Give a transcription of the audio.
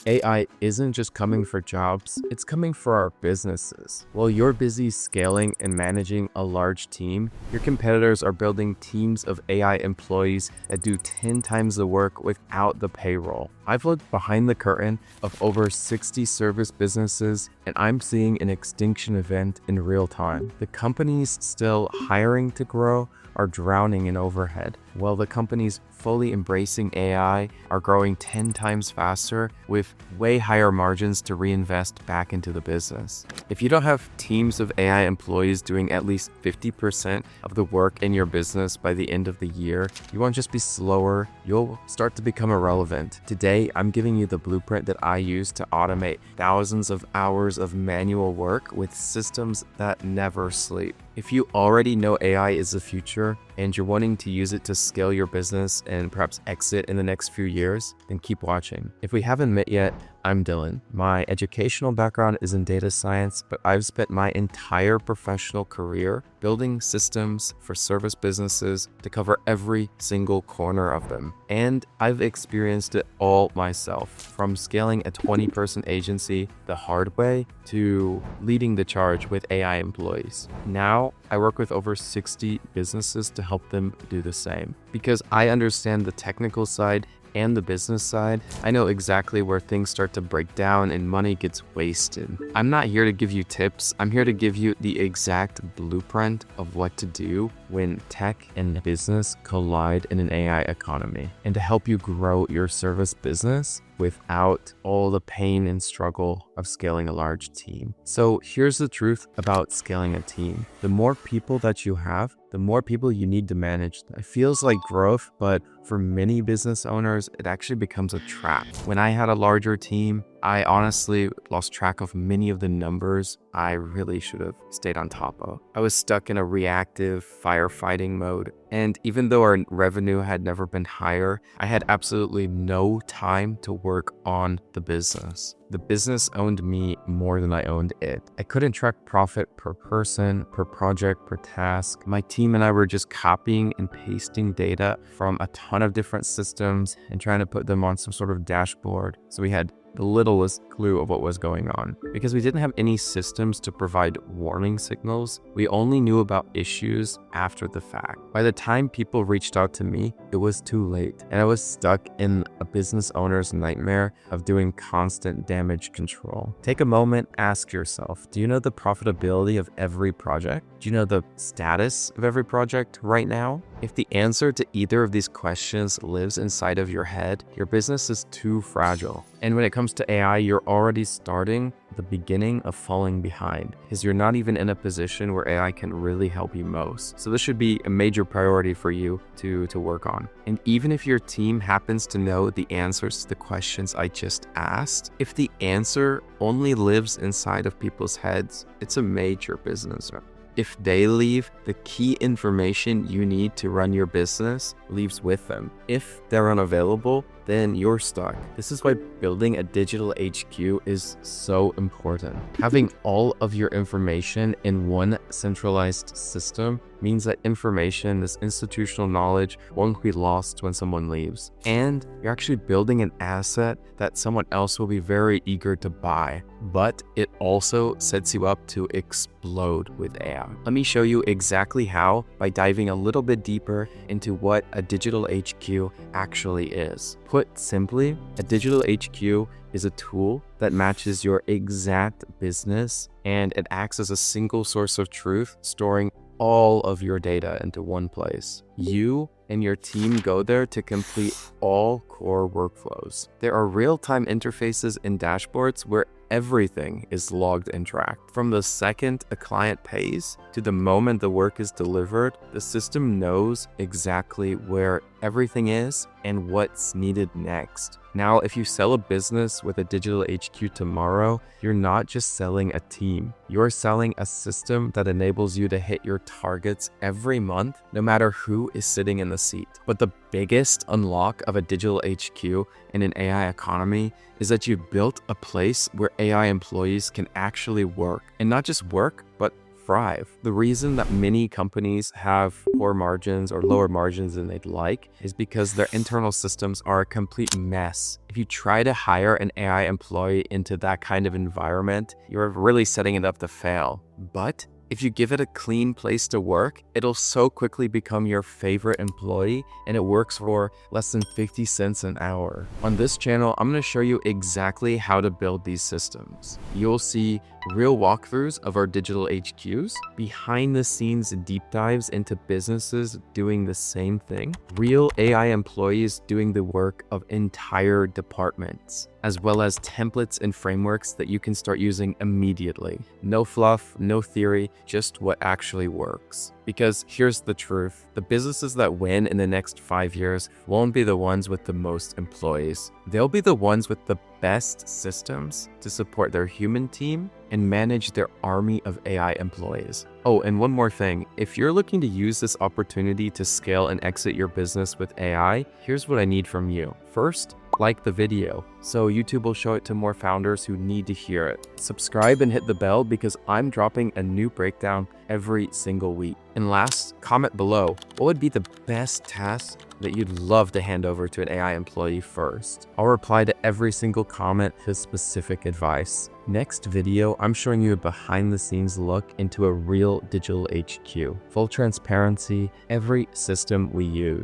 AI isn't just coming for jobs, it's coming for our businesses. While you're busy scaling and managing a large team, your competitors are building teams of AI employees that do 10 times the work without the payroll. I've looked behind the curtain of over 60 service businesses, and I'm seeing an extinction event in real time. The companies still hiring to grow are drowning in overhead, while the companies fully embracing AI are growing 10 times faster with way higher margins to reinvest back into the business. If you don't have teams of AI employees doing at least 50% of the work in your business by the end of the year, you won't just be slower, you'll start to become irrelevant. Today, I'm giving you the blueprint that I use to automate thousands of hours of manual work with systems that never sleep. If you already know AI is the future and you're wanting to use it to scale your business and perhaps exit in the next few years, then keep watching. If we haven't met yet, I'm Dylan. My educational background is in data science, but I've spent my entire professional career building systems for service businesses to cover every single corner of them. And I've experienced it all myself, from scaling a 20-person agency the hard way to leading the charge with AI employees. Now, I work with over 60 businesses to help them do the same. Because I understand the technical side and the business side, I know exactly where things start to break down and money gets wasted. I'm not here to give you tips. I'm here to give you the exact blueprint of what to do when tech and business collide in an AI economy, and to help you grow your service business without all the pain and struggle of scaling a large team. So here's the truth about scaling a team. The more people that you have, the more people you need to manage. It feels like growth, but for many business owners, it actually becomes a trap. When I had a larger team, I honestly lost track of many of the numbers I really should have stayed on top of. I was stuck in a reactive firefighting mode. And even though our revenue had never been higher, I had absolutely no time to work on the business. The business owned me more than I owned it. I couldn't track profit per person, per project, per task. My team and I were just copying and pasting data from a ton of different systems and trying to put them on some sort of dashboard. So we had the littlest clue of what was going on. Because we didn't have any systems to provide warning signals, we only knew about issues after the fact. By the time people reached out to me, it was too late, and I was stuck in a business owner's nightmare of doing constant damage control. Take a moment, ask yourself, do you know the profitability of every project? Do you know the status of every project right now? If the answer to either of these questions lives inside of your head, your business is too fragile. And when it comes to AI, you're already starting the beginning of falling behind, because you're not even in a position where AI can really help you most. So this should be a major priority for you to work on. And even if your team happens to know the answers to the questions I just asked, if the answer only lives inside of people's heads, it's a major business. If they leave, the key information you need to run your business leaves with them. If they're unavailable, then you're stuck. This is why building a digital HQ is so important. Having all of your information in one centralized system means that information, this institutional knowledge, won't be lost when someone leaves. And you're actually building an asset that someone else will be very eager to buy. But it also sets you up to explode with AI. Let me show you exactly how by diving a little bit deeper into what a digital HQ actually is. Put simply, a digital HQ is a tool that matches your exact business, and it acts as a single source of truth, storing all of your data into one place. You and your team go there to complete all core workflows. There are real-time interfaces and dashboards where everything is logged and tracked. From the second a client pays to the moment the work is delivered, the system knows exactly where everything is and what's needed next. Now, if you sell a business with a digital HQ tomorrow, you're not just selling a team. You're selling a system that enables you to hit your targets every month, no matter who is sitting in the seat. But the biggest unlock of a digital HQ in an AI economy is that you built a place where AI employees can actually work, and not just work, but thrive. The reason that many companies have poor margins or lower margins than they'd like is because their internal systems are a complete mess. If you try to hire an AI employee into that kind of environment, you're really setting it up to fail. But if you give it a clean place to work, it'll so quickly become your favorite employee, and it works for less than 50 cents an hour. On this channel, I'm going to show you exactly how to build these systems. You'll see real walkthroughs of our digital HQs, behind the scenes deep dives into businesses doing the same thing, real AI employees doing the work of entire departments, as well as templates and frameworks that you can start using immediately. No fluff, no theory, just what actually works. Because here's the truth, the businesses that win in the next 5 years won't be the ones with the most employees. They'll be the ones with the best systems to support their human team and manage their army of AI employees. Oh, and one more thing, if you're looking to use this opportunity to scale and exit your business with AI, here's what I need from you. First, like the video, so YouTube will show it to more founders who need to hear it. Subscribe and hit the bell because I'm dropping a new breakdown every single week. And last, comment below, what would be the best task that you'd love to hand over to an AI employee first? I'll reply to every single comment with specific advice. Next video, I'm showing you a behind the scenes look into a real digital HQ. Full transparency, every system we use.